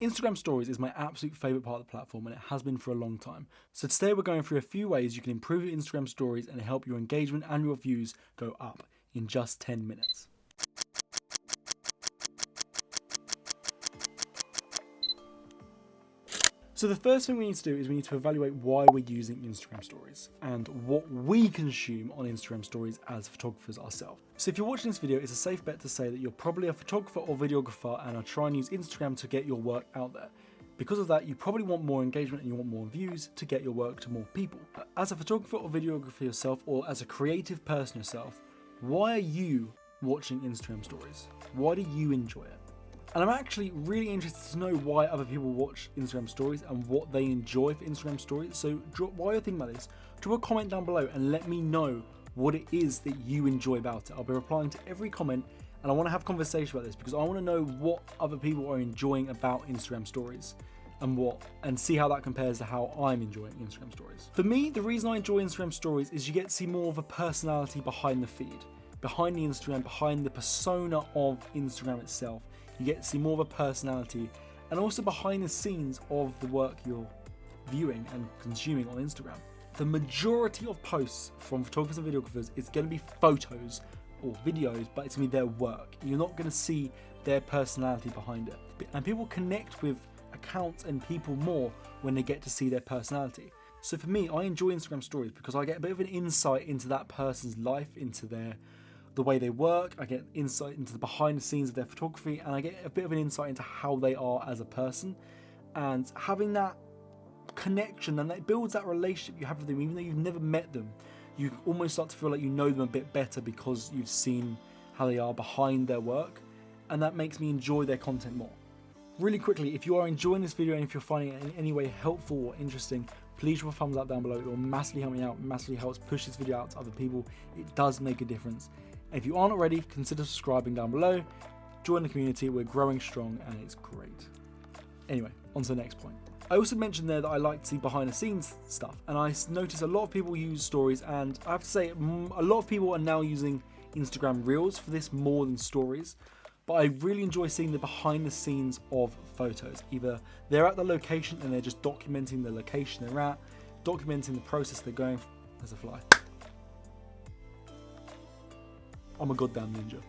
Instagram Stories is my absolute favourite part of the platform, and it has been for a long time. So today we're going through a few ways you can improve your Instagram Stories and help your engagement and your views go up in just 10 minutes. So the first thing we need to do is we need to evaluate why we're using Instagram Stories and what we consume on Instagram Stories as photographers ourselves. So if you're watching this video, it's a safe bet to say that you're probably a photographer or videographer and are trying to use Instagram to get your work out there. Because of that, you probably want more engagement and you want more views to get your work to more people. As a photographer or videographer yourself, or as a creative person yourself, why are you watching Instagram Stories? Why do you enjoy it? And I'm actually really interested to know why other people watch Instagram Stories and what they enjoy for Instagram Stories. So while you're thinking about this, drop a comment down below and let me know what it is that you enjoy about it. I'll be replying to every comment and I want to have a conversation about this because I want to know what other people are enjoying about Instagram Stories and see how that compares to how I'm enjoying Instagram Stories. For me, the reason I enjoy Instagram Stories is you get to see more of a personality behind the feed, behind the Instagram, behind the persona of Instagram itself. You get to see more of a personality and also behind the scenes of the work you're viewing and consuming on Instagram. The majority of posts from photographers and videographers is going to be photos or videos, but it's going to be their work. You're not going to see their personality behind it. And people connect with accounts and people more when they get to see their personality. So for me, I enjoy Instagram Stories because I get a bit of an insight into that person's life, into the way they work. I get insight into the behind the scenes of their photography, and I get a bit of an insight into how they are as a person. And having that connection, and that builds that relationship you have with them, even though you've never met them, you almost start to feel like you know them a bit better because you've seen how they are behind their work, and that makes me enjoy their content more. Really quickly, if you are enjoying this video and if you're finding it in any way helpful or interesting, please drop a thumbs up down below. It will massively help me out, massively helps push this video out to other people. It does make a difference. And if you aren't already, consider subscribing down below. Join the community, we're growing strong and it's great. Anyway, on to the next point. I also mentioned there that I like to see behind the scenes stuff, and I notice a lot of people use stories, and I have to say a lot of people are now using Instagram Reels for this more than stories. But I really enjoy seeing the behind the scenes of photos. Either they're at the location and they're just documenting the location they're at, documenting the process they're going through. There's a fly. I'm a goddamn ninja.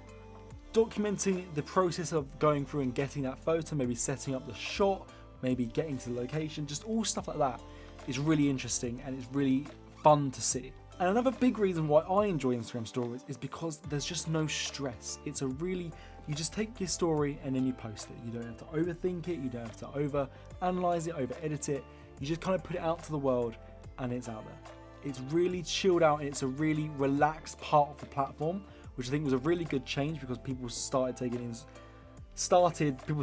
Documenting the process of going through and getting that photo, maybe setting up the shot, maybe getting to the location, just all stuff like that is really interesting and it's really fun to see. And another big reason why I enjoy Instagram Stories is because there's just no stress. It's you just take your story and then you post it. You don't have to overthink it, you don't have to over-analyze it, over-edit it. You just kind of put it out to the world and it's out there. It's really chilled out and it's a really relaxed part of the platform, which I think was a really good change because people people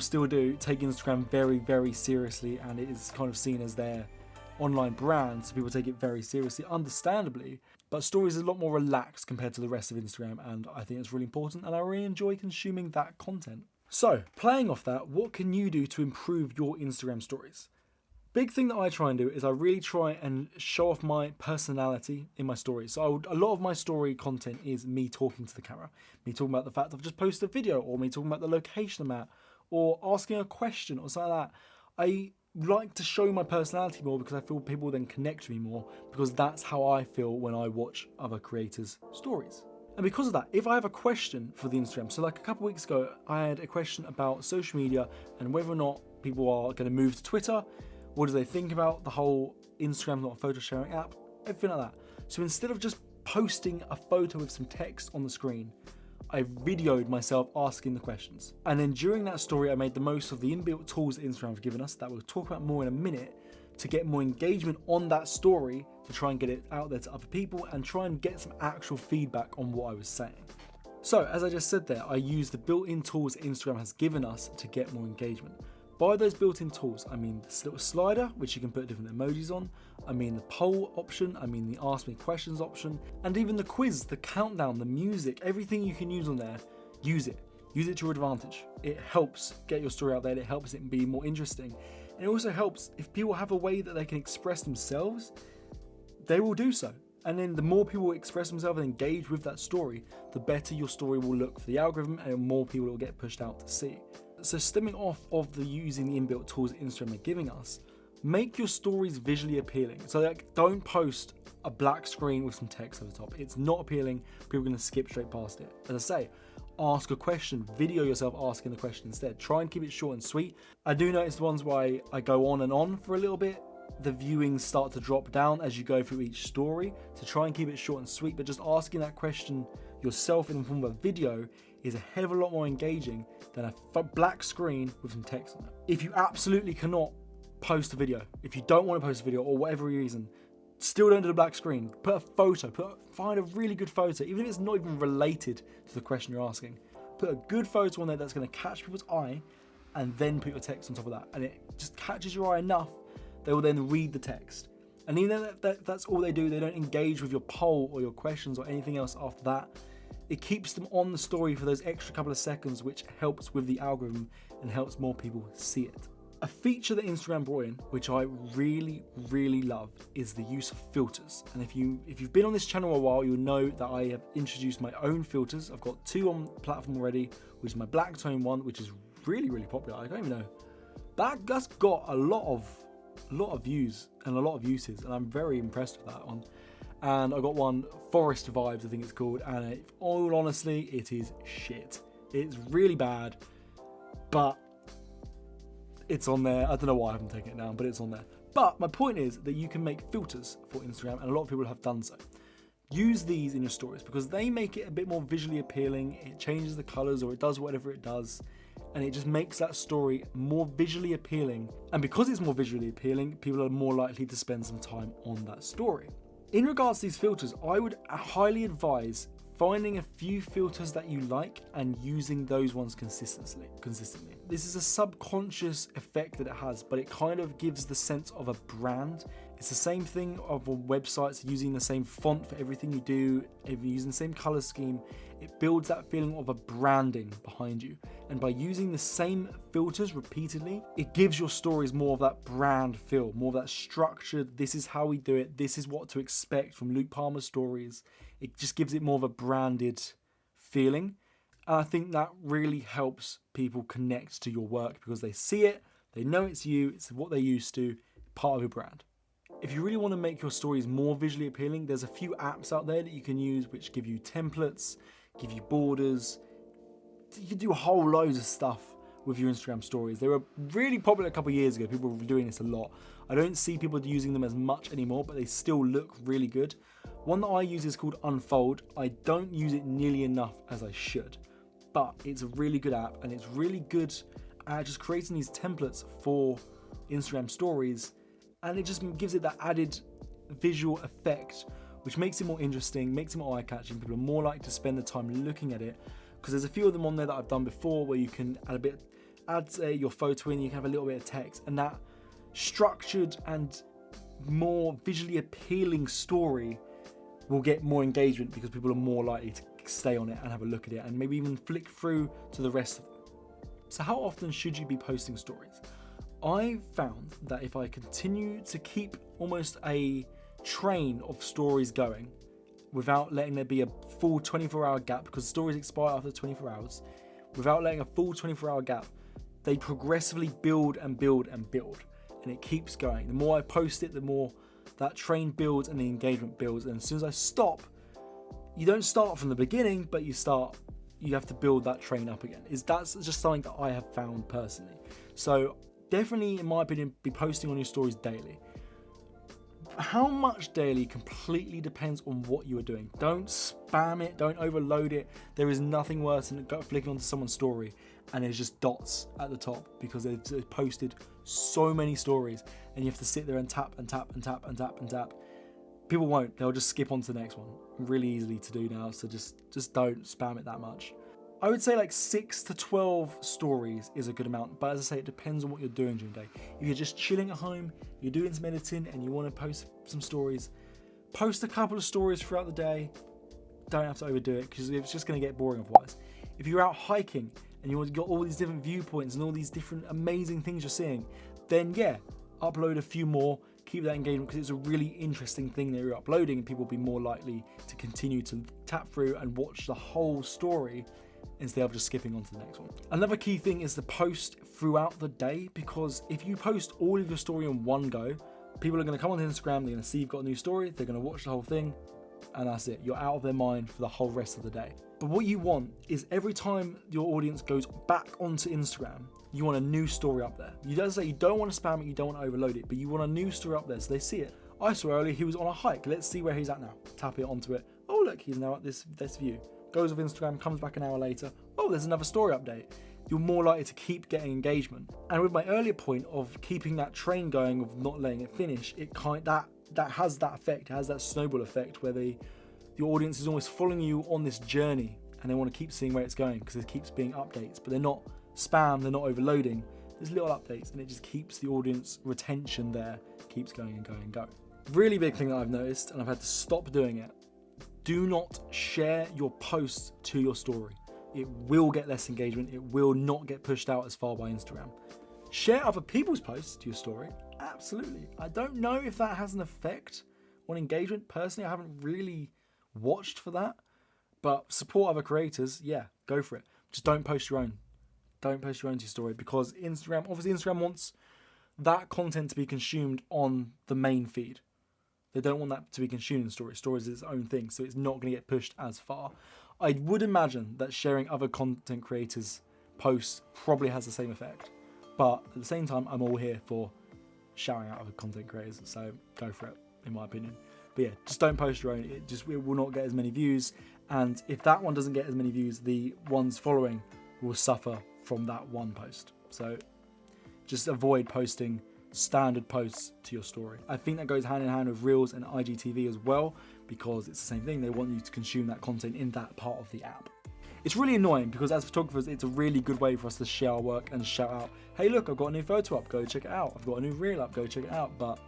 still do, take Instagram very, very seriously, and it is kind of seen as their online brand, so people take it very seriously, understandably. But Stories is a lot more relaxed compared to the rest of Instagram, and I think it's really important, and I really enjoy consuming that content. So, playing off that, what can you do to improve your Instagram Stories? Big thing that I try and do is I really try and show off my personality in my stories. So a lot of my story content is me talking to the camera, me talking about the fact I've just posted a video, or me talking about the location I'm at, or asking a question or something like that. I like to show my personality more because I feel people then connect to me more, because that's how I feel when I watch other creators' stories. And because of that, if I have a question for the Instagram, so like a couple weeks ago, I had a question about social media and whether or not people are going to move to Twitter. What do they think about the whole Instagram not a photo sharing app? Everything like that. So instead of just posting a photo with some text on the screen, I videoed myself asking the questions. And then during that story, I made the most of the inbuilt tools that Instagram have given us that we'll talk about more in a minute to get more engagement on that story, to try and get it out there to other people and try and get some actual feedback on what I was saying. So as I just said there, I use the built-in tools that Instagram has given us to get more engagement. By those built-in tools, I mean this little slider, which you can put different emojis on. I mean the poll option, I mean the ask me questions option, and even the quiz, the countdown, the music, everything you can use on there, use it. Use it to your advantage. It helps get your story out there, it helps it be more interesting. And it also helps if people have a way that they can express themselves, they will do so. And then the more people express themselves and engage with that story, the better your story will look for the algorithm and the more people it will get pushed out to see. So stemming off of using the inbuilt tools that Instagram are giving us, make your stories visually appealing. So like, don't post a black screen with some text over the top. It's not appealing. People are going to skip straight past it. As I say, ask a question, video yourself asking the question instead. Try and keep it short and sweet. I do notice the ones where I go on and on for a little bit, the viewings start to drop down as you go through each story. So try and keep it short and sweet, but just asking that question yourself in the form of a video is a hell of a lot more engaging than a black screen with some text on it. If you absolutely cannot post a video, if you don't want to post a video or whatever reason, still don't do the black screen. Put a photo, find a really good photo, even if it's not even related to the question you're asking. Put a good photo on there that's going to catch people's eye, and then put your text on top of that. And it just catches your eye enough, they will then read the text. And even if that's all they do, they don't engage with your poll or your questions or anything else after that. It keeps them on the story for those extra couple of seconds, which helps with the algorithm and helps more people see it. A feature that Instagram brought in, which I really, really love, is the use of filters. And if you've been on this channel a while, you'll know that I have introduced my own filters. I've got 2 on the platform already, which is my black tone one, which is really, really popular. I don't even know. That's got a lot of views and a lot of uses, and I'm very impressed with that one. And I got one, Forest Vibes, I think it's called, and all honestly, it is shit. It's really bad, but it's on there. I don't know why I haven't taken it down, but it's on there. But my point is that you can make filters for Instagram, and a lot of people have done so. Use these in your stories because they make it a bit more visually appealing. It changes the colors, or it does whatever it does, and it just makes that story more visually appealing. And because it's more visually appealing, people are more likely to spend some time on that story. In regards to these filters, I would highly advise finding a few filters that you like and using those ones consistently. This is a subconscious effect that it has, but it kind of gives the sense of a brand. It's the same thing of on websites, using the same font for everything you do, using the same color scheme. It builds that feeling of a branding behind you. And by using the same filters repeatedly, it gives your stories more of that brand feel, more of that structured, this is how we do it, this is what to expect from Luke Palmer's stories. It just gives it more of a branded feeling. And I think that really helps people connect to your work because they see it, they know it's you, it's what they're used to, part of your brand. If you really want to make your stories more visually appealing, there's a few apps out there that you can use which give you templates, give you borders. You can do a whole loads of stuff with your Instagram stories. They were really popular a couple of years ago. People were doing this a lot. I don't see people using them as much anymore, but they still look really good. One that I use is called Unfold. I don't use it nearly enough as I should, but it's a really good app and it's really good at just creating these templates for Instagram stories, and it just gives it that added visual effect, which makes it more interesting, makes it more eye-catching. People are more likely to spend the time looking at it because there's a few of them on there that I've done before where you can add your photo in, you can have a little bit of text, and that structured and more visually appealing story will get more engagement because people are more likely to stay on it and have a look at it and maybe even flick through to the rest of them. So how often should you be posting stories? I found that if I continue to keep almost a train of stories going without letting there be a full 24-hour gap, because stories expire after 24 hours, without letting a full 24-hour gap, they progressively build and build and build, and it keeps going. The more I post it, the more that train builds and the engagement builds, and as soon as I stop, you don't start from the beginning, but you have to build that train up again. That's just something that I have found personally. So definitely, in my opinion, be posting on your stories daily. How much daily completely depends on what you are doing. Don't spam it, don't overload it. There is nothing worse than flicking onto someone's story and there's just dots at the top because they've posted so many stories and you have to sit there and tap and tap and tap and tap and tap. People won't, they'll just skip on to the next one. Really easily to do now, so just don't spam it that much. I would say like 6 to 12 stories is a good amount, but as I say, it depends on what you're doing during the day. If you're just chilling at home, you're doing some editing and you want to post some stories, post a couple of stories throughout the day. Don't have to overdo it because it's just going to get boring otherwise. If you're out hiking and you've got all these different viewpoints and all these different amazing things you're seeing, then yeah, upload a few more, keep that engagement because it's a really interesting thing that you're uploading and people will be more likely to continue to tap through and watch the whole story instead of just skipping on to the next one. Another key thing is to post throughout the day, because if you post all of your story in one go, people are going to come onto Instagram, they're going to see you've got a new story, they're going to watch the whole thing, and that's it. You're out of their mind for the whole rest of the day. But what you want is every time your audience goes back onto Instagram, you want a new story up there. You don't say you don't want to spam it, you don't want to overload it, but you want a new story up there so they see it. I saw earlier he was on a hike. Let's see where he's at now. Tap it onto it. Oh look, he's now at this view. Goes off Instagram, comes back an hour later. Oh, there's another story update. You're more likely to keep getting engagement. And with my earlier point of keeping that train going, of not letting it finish, that has that effect. It has that snowball effect where your audience is almost following you on this journey, and they want to keep seeing where it's going because it keeps being updates, but they're not spam, they're not overloading. There's little updates, and it just keeps the audience retention there, keeps going and going and going. Really big thing that I've noticed, and I've had to stop doing it. Do not share your posts to your story. It will get less engagement. It will not get pushed out as far by Instagram. Share other people's posts to your story. Absolutely. I don't know if that has an effect on engagement. Personally, I haven't really watched for that, but support other creators. Yeah, go for it. Just don't post your own. Don't post your own to your story, because obviously Instagram wants that content to be consumed on the main feed. They don't want that to be consumed in stories. Stories is its own thing, so it's not going to get pushed as far. I would imagine that sharing other content creators' posts probably has the same effect. But at the same time, I'm all here for shouting out other content creators, so go for it, in my opinion. But yeah, just don't post your own. It will not get as many views. And if that one doesn't get as many views, the ones following will suffer from that one post. So just avoid posting standard posts to your story. I think that goes hand in hand with Reels and IGTV as well, because it's the same thing. They want you to consume that content in that part of the app. It's really annoying because as photographers, it's a really good way for us to share our work and shout out, hey look, I've got a new photo up, go check it out. I've got a new reel up, go check it out. But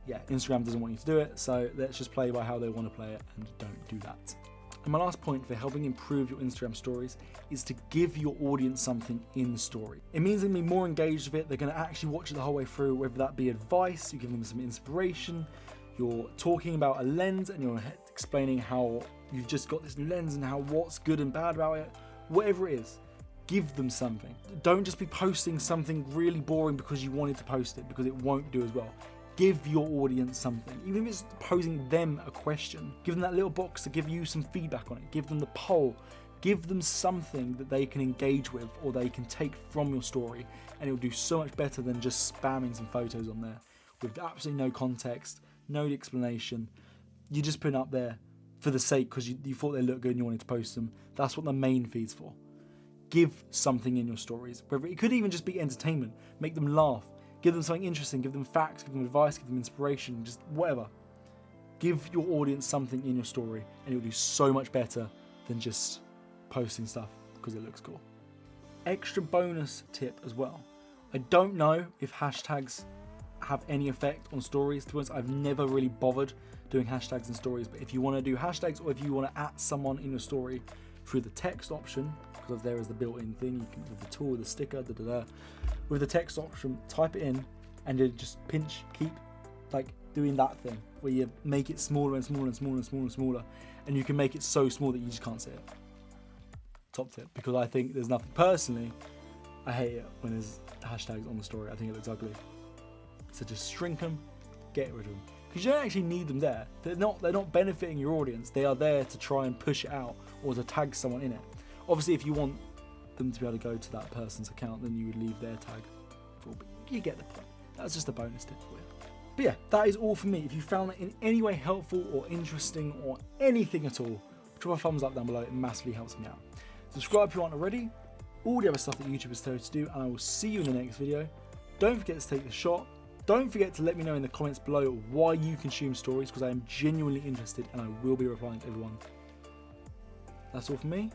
yeah, Instagram doesn't want you to do it, so let's just play by how they want to play it and don't do that. And my last point for helping improve your Instagram stories is to give your audience something in the story. It means they're going to be more engaged with it. They're going to actually watch it the whole way through, whether that be advice, you give them some inspiration, you're talking about a lens and you're explaining how you've just got this new lens and how what's good and bad about it, whatever it is, give them something. Don't just be posting something really boring because you wanted to post it, because it won't do as well. Give your audience something, even if it's posing them a question. Give them that little box to give you some feedback on it. Give them the poll. Give them something that they can engage with or they can take from your story, and it will do so much better than just spamming some photos on there with absolutely no context, no explanation. You're just putting up there for the sake because you thought they looked good and you wanted to post them. That's what the main feed's for. Give something in your stories. Whether it could even just be entertainment, make them laugh. Give them something interesting, give them facts, give them advice, give them inspiration, just whatever. Give your audience something in your story and it will do so much better than just posting stuff because it looks cool. Extra bonus tip as well. I don't know if hashtags have any effect on stories. To be honest, I've never really bothered doing hashtags in stories, but if you want to do hashtags or if you want to at someone in your story through the text option, because there is the built-in thing, you can with the tool, the sticker, with the text option, type it in and then just pinch, keep like doing that thing where you make it smaller and smaller and smaller and smaller and smaller, and you can make it so small that you just can't see it. Top tip, because I think there's nothing, personally, I hate it when there's hashtags on the story. I think it looks ugly. So just shrink them, get rid of them, because you don't actually need them there. They're not benefiting your audience. They are there to try and push it out or to tag someone in it. Obviously, if you want them to be able to go to that person's account, then you would leave their tag for, but you get the point. That's just a bonus tip for you. But yeah, that is all for me. If you found it in any way helpful or interesting or anything at all, drop a thumbs up down below. It massively helps me out. Subscribe if you aren't already. All the other stuff that YouTube has told you to do, and I will see you in the next video. Don't forget to take the shot. Don't forget to let me know in the comments below why you consume stories, because I am genuinely interested and I will be replying to everyone. That's all from me.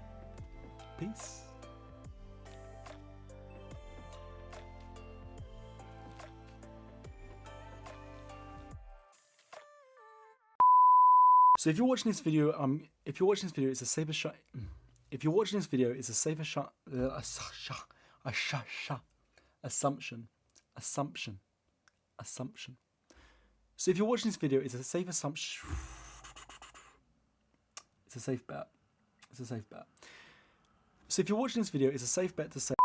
Peace. So if you're watching this video, it's a safer shot. If you're watching this video, it's a safer shot. Assumption. So if you're watching this video, it's a safe assumption. It's a safe bet. So if you're watching this video, it's a safe bet to say